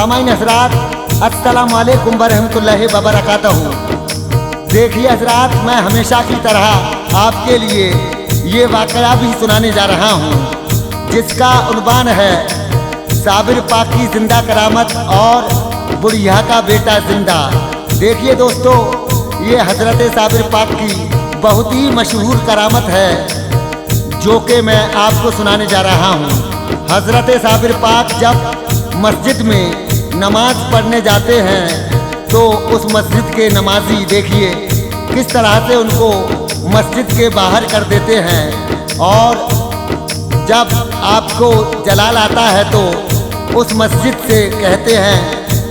सामाइन हज़रात, अस्सलामु अलैकुम वरहमतुल्लाहि वबरकातहू। देखिए हज़रात, मैं हमेशा की तरह आपके लिए ये वाक़या भी सुनाने जा रहा हूँ, जिसका उन्वान है साबिर पाक की ज़िंदा करामत और बुढ़िया का बेटा ज़िंदा। देखिए दोस्तों, ये हज़रत साबिर पाक की बहुत ही मशहूर करामत है, जो कि मैं आपको सुनाने जा रहा हूँ। हज़रत साबिर पाक जब मस्जिद में नमाज पढ़ने जाते हैं तो उस मस्जिद के नमाजी देखिए किस तरह से उनको मस्जिद के बाहर कर देते हैं, और जब आपको जलाल आता है तो उस मस्जिद से कहते हैं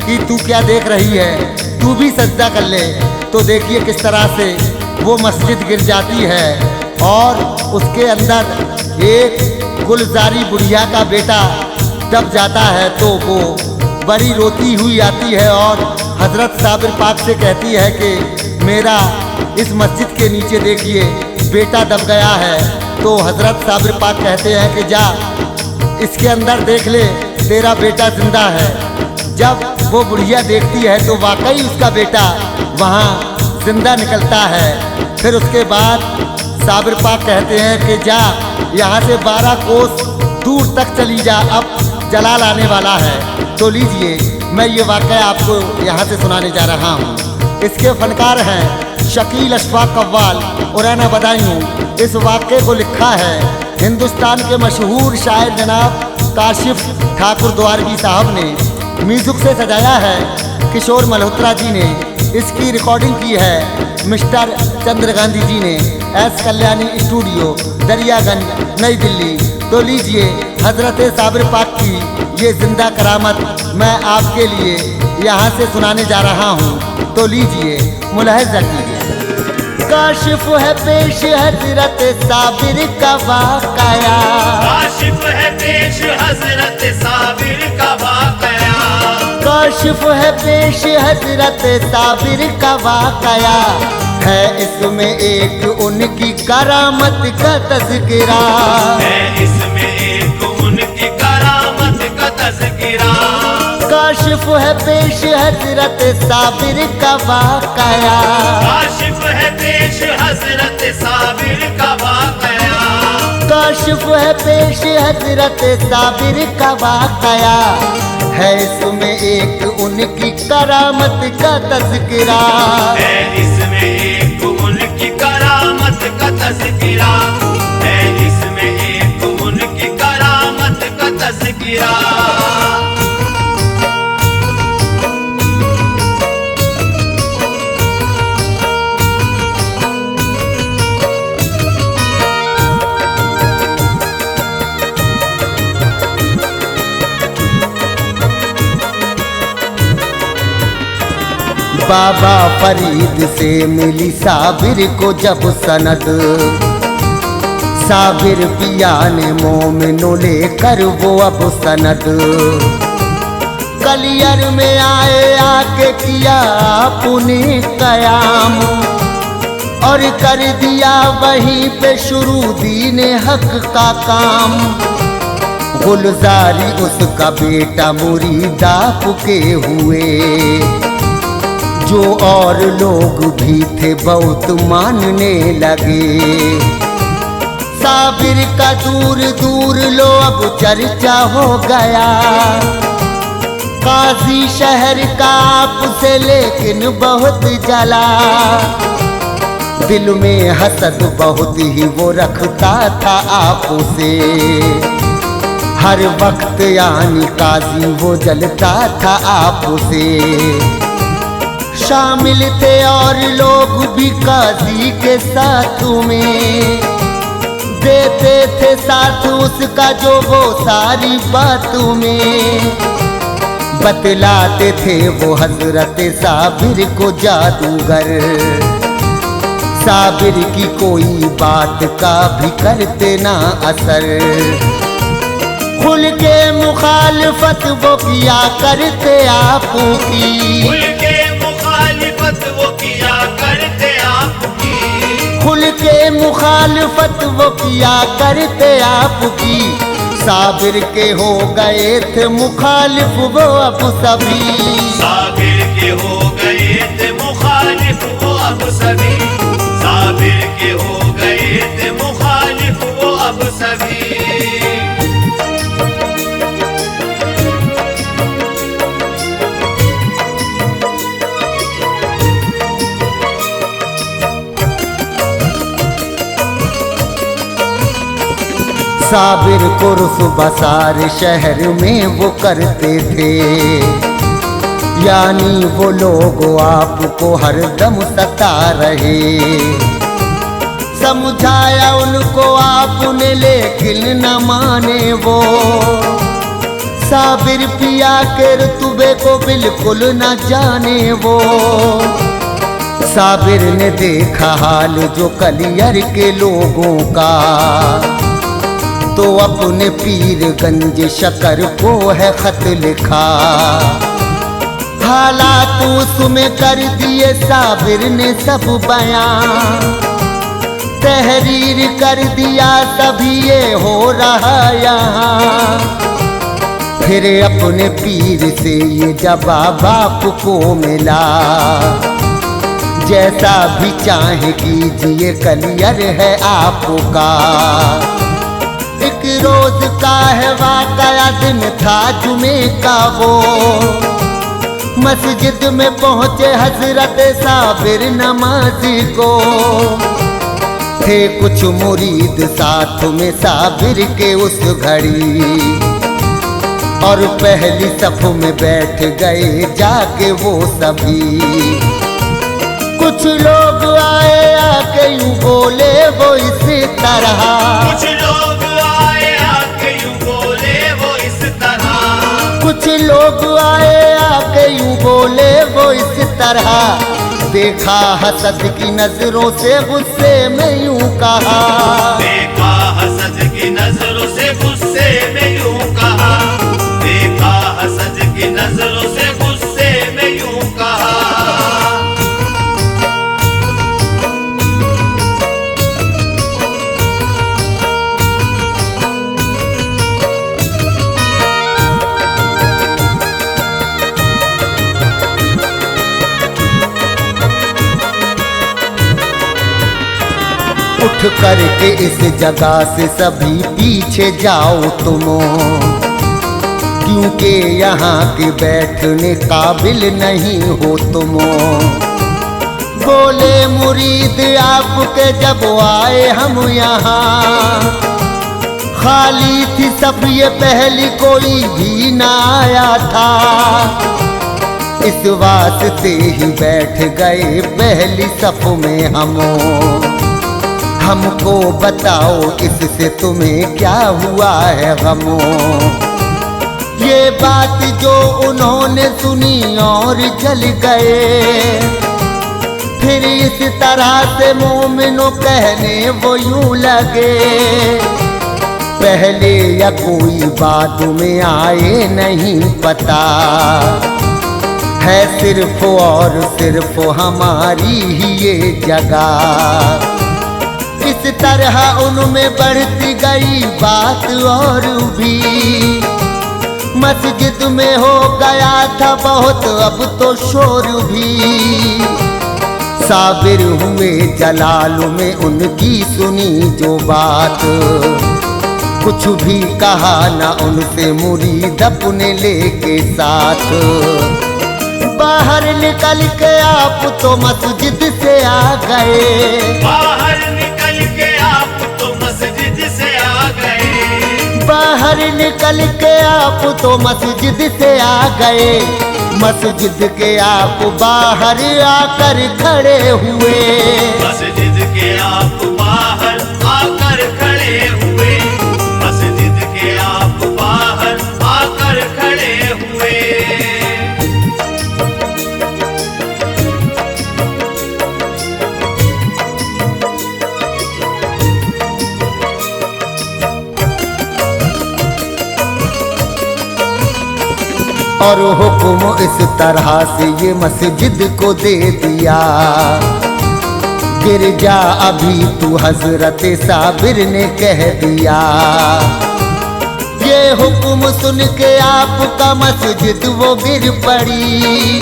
कि तू क्या देख रही है, तू भी सजदा कर ले। तो देखिए किस तरह से वो मस्जिद गिर जाती है और उसके अंदर एक गुलजारी बुढ़िया का बेटा दब जाता है। तो वो बड़ी रोती हुई आती है और हज़रत साबिर पाक से कहती है कि मेरा इस मस्जिद के नीचे देखिए बेटा दब गया है। तो हज़रत साबिर पाक कहते हैं कि जा इसके अंदर देख ले, तेरा बेटा जिंदा है। जब वो बुढ़िया देखती है तो वाकई उसका बेटा वहाँ जिंदा निकलता है। फिर उसके बाद साबिर पाक कहते हैं कि जा यहाँ से 12 कोस दूर तक चली जा, अब जलाल आने वाला है। तो लीजिए मैं ये वाक़या आपको यहाँ से सुनाने जा रहा हूँ। इसके फनकार हैं शकील अशफाक कव्वाल और रैना बदायूं। इस वाक़े को लिखा है हिंदुस्तान के मशहूर शायर जनाब काशिफ ठाकुर द्वारवी साहब ने। म्यूज़िक से सजाया है किशोर मल्होत्रा जी ने। इसकी रिकॉर्डिंग की है मिस्टर चंद्र गांधी जी ने, एस कल्याणी स्टूडियो, दरियागंज, नई दिल्ली। तो लीजिए हज़रत साबिर पाक की ये ज़िंदा करामत मैं आपके लिए यहाँ से सुनाने जा रहा हूँ। तो लीजिए मुलाहिज़ा कीजिए। काशिफ है पेश हज़रत साबिर का वाक़या, काशिफ है पेश हज़रत साबिर का वाक़या, काशिफ है पेश हज़रत साबिर का वाक़या, है इसमें एक उनकी करामत का तज़किरा, है इसमें एक उनकी करामत का तज़किरा। काशिफ है पेश हज़रत साबिर का वाक़या, काशिफ है पेश हज़रत साबिर का वाक़या, काशिफ है पेश हज़रत साबिर का वाक़या, है इसमें एक उनकी करामत का तज़किरा, है इसमें एक उनकी करामत का तज़किरा, है इसमें एक उनकी करामत का तज़किरा। बाबा फरीद से मिली साबिर को जब सनद, साबिर पिया ने मोमिनो लेकर वो अब सनद, कलियर में आए आके किया अपने कयाम, और कर दिया वहीं पे शुरू दीने हक का काम। गुलजारी उसका बेटा मुरीदा के हुए, जो और लोग भी थे बहुत मानने लगे। साबिर का दूर दूर लो अब चर्चा हो गया, काजी शहर का आपसे लेकिन बहुत जला, दिल में हसद बहुत ही वो रखता था आपसे, हर वक्त यानी काजी वो जलता था आपसे। शामिल थे और लोग भी काजी के साथ में, देते थे साथ उसका जो वो सारी बातों में, बतलाते थे वो हज़रत साबिर को जादूगर, साबिर की कोई बात का भी करते ना असर, खुल के मुखालफत वो किया करते आपू की, खुल के मुखालिफत वो किया करते आपकी, खुल के मुखालफत वो किया करते आपकी, साबिर के हो गए थे मुखालिफ वो अब सभी, साबिर के हो गए थे मुखालिफ वो अब सभी, साबिर के हो गए थे मुखालिफ वो अब सभी। साबिर को रुसवा सारे शहर में वो करते थे, यानी वो लोग आपको हरदम सता रहे। समझाया उनको आपने लेकिन न माने वो, साबिर पिया के रुतबे को बिल्कुल न जाने वो। साबिर ने देखा हाल जो कलियर के लोगों का, तो अपने पीरगंज शकर को है खत लिखा। हालात उसमें कर दिए साबिर ने सब बयां, तहरीर कर दिया तभी ये हो रहा यहाँ। फिर अपने पीर से ये जवाब आपको मिला, जैसा भी चाहे कीजिए कलियर है आपका। एक रोज का है वाकया, दिन था जुमे का वो, मस्जिद में पहुंचे हजरत साबिर नमाजी को। थे कुछ मुरीद साथ में साबिर के उस घड़ी, और पहली सफ में बैठ गए जाके वो सभी। कुछ लोग आए आके यूं बोले वो इस तरह, कुछ लोग आए आके यूं बोले वो इस तरह, कुछ लोग आए आके यूं बोले वो इस तरह। देखा हसद की नजरों से गुस्से में यूं कहा, देखा हसद की नजरों से गुस्से में यूं कहा, देखा हसद की नजरों से गुस्से में यूं कहा। उठ करके इस जगह से सभी पीछे जाओ तुम, क्योंकि यहाँ के बैठने काबिल नहीं हो तुम। बोले मुरीद आपके जब आए हम यहाँ, खाली थी सब ये पहली कोई भी ना आया था। इस वास्ते ही बैठ गए पहली सफ में हम। हमको बताओ इससे तुम्हें क्या हुआ है गमो। ये बात जो उन्होंने सुनी और जल गए, फिर इस तरह से मोमिनो कहने वो यूं लगे। पहले या कोई बात में आए नहीं पता है, सिर्फ और सिर्फ हमारी ही ये जगह। इस तरह उनमें बढ़ती गई बात और भी, मस्जिद में हो गया था बहुत अब तो शोर भी। साबिर हुए जलाल में उनकी सुनी जो बात, कुछ भी कहा ना उनसे मुरीद अपने लेके साथ। बाहर निकल के आप तो मस्जिद से आ गए, बाहर निकल के आप तो मस्जिद से आ गए, बाहर निकल के आप तो मस्जिद से आ गए। मस्जिद के आप बाहर आकर खड़े हुए, मस्जिद के आप बाहर आकर खड़े हुए, मस्जिद के आप बाहर आकर खड़े हुए। और हुक्म इस तरह से ये मस्जिद को दे दिया, गिर जा अभी तू हजरत साबिर ने कह दिया। हुक्म सुन के आपका मस्जिद वो गिर पड़ी।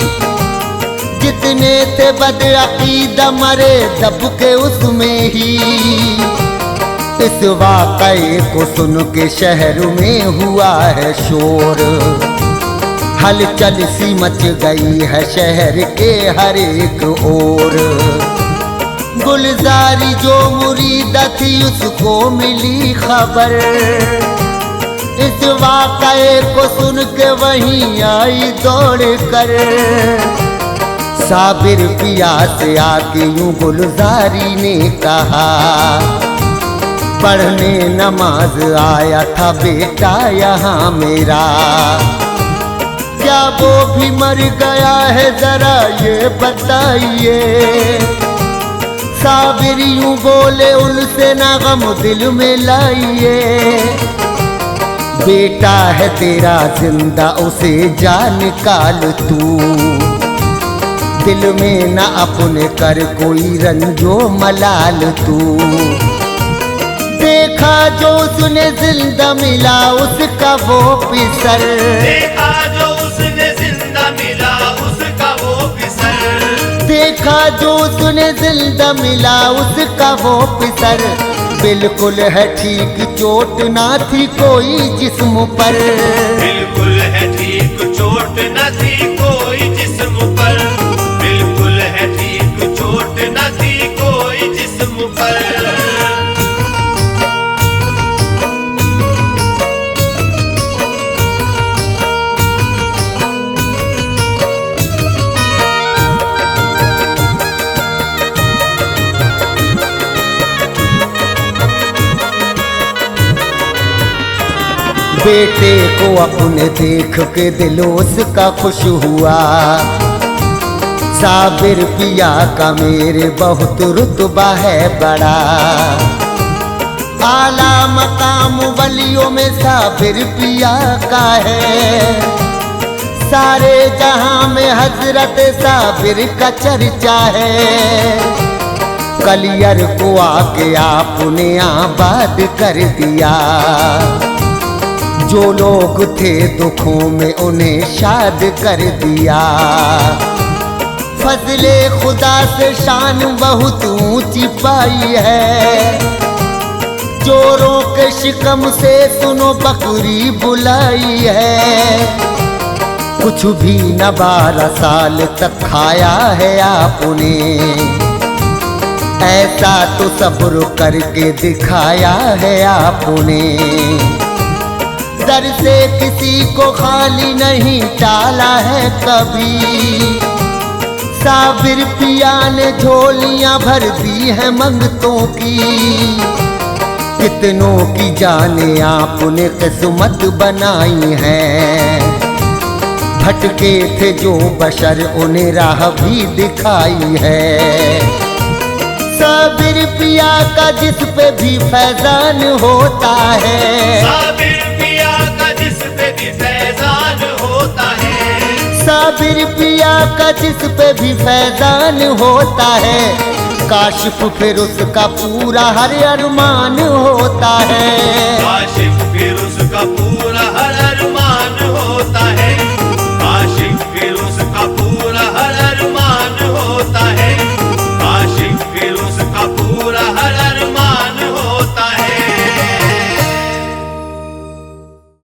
जितने थे बदअकीदा मरे दब के उसमें ही। इस वाक़ये को सुन के शहर में हुआ है शोर। हलचल सी मच गई है शहर के हर एक ओर। गुलजारी जो मुरीदा थी उसको मिली खबर। इस वाक़ये को सुन के वहीं आई दौड़ कर। साबिर पिया से आके यूं गुलजारी ने कहा, पढ़ने नमाज आया था बेटा यहाँ मेरा। क्या वो भी मर गया है जरा ये बताइए। साबिर यूं बोले उनसे ना गम दिल में लाइए। बेटा है तेरा जिंदा उसे जान निकाल तू। दिल में ना अपने कर कोई रंजो मलाल तू। देखा जो उसने जिंदा मिला उसका वो पिसर। देखा जो उसने जिंदा मिला उसका वो पिसर। देखा जो उसने जिंदा मिला उसका वो पिसर। बिल्कुल है ठीक चोट ना थी कोई जिस्म पर। बिल्कुल है ठीक चोट न थी कोई जिस्म पर। बिल्कुल है ठीक चोट न थी कोई जिस्म पर। बेटे को अपने देख के दिल उसका खुश हुआ। साबिर पिया का मेरे बहुत रुतबा है बड़ा। आला मकाम वलियों में साबिर पिया का है। सारे जहां में हजरत साबिर का चर्चा है। कलियर को आके आपने आबाद कर दिया। जो लोग थे दुखों में उन्हें शाद कर दिया। फजले खुदा से शान बहुत ऊंची पाई है। चोरों के शिकम से सुनो बकरी बुलाई है। कुछ भी न 12 साल तक खाया है आपने। ऐसा तो सब्र करके दिखाया है आपने। दर से किसी को खाली नहीं टाला है कभी। साबिर पिया ने झोलियां भर दी है मंगतों की। कितनों की जाने आपने किस्मत बनाई है। भटके थे जो बशर उन्हें राह भी दिखाई है। साबिर पिया का जिस पे भी फैजान होता है। साबिर पिया का जिस पे भी फैजान होता है। साबिर पिया का जिस पे भी फैजान होता है। काशिफ फिर उसका पूरा हर अरमान होता है। काशिफ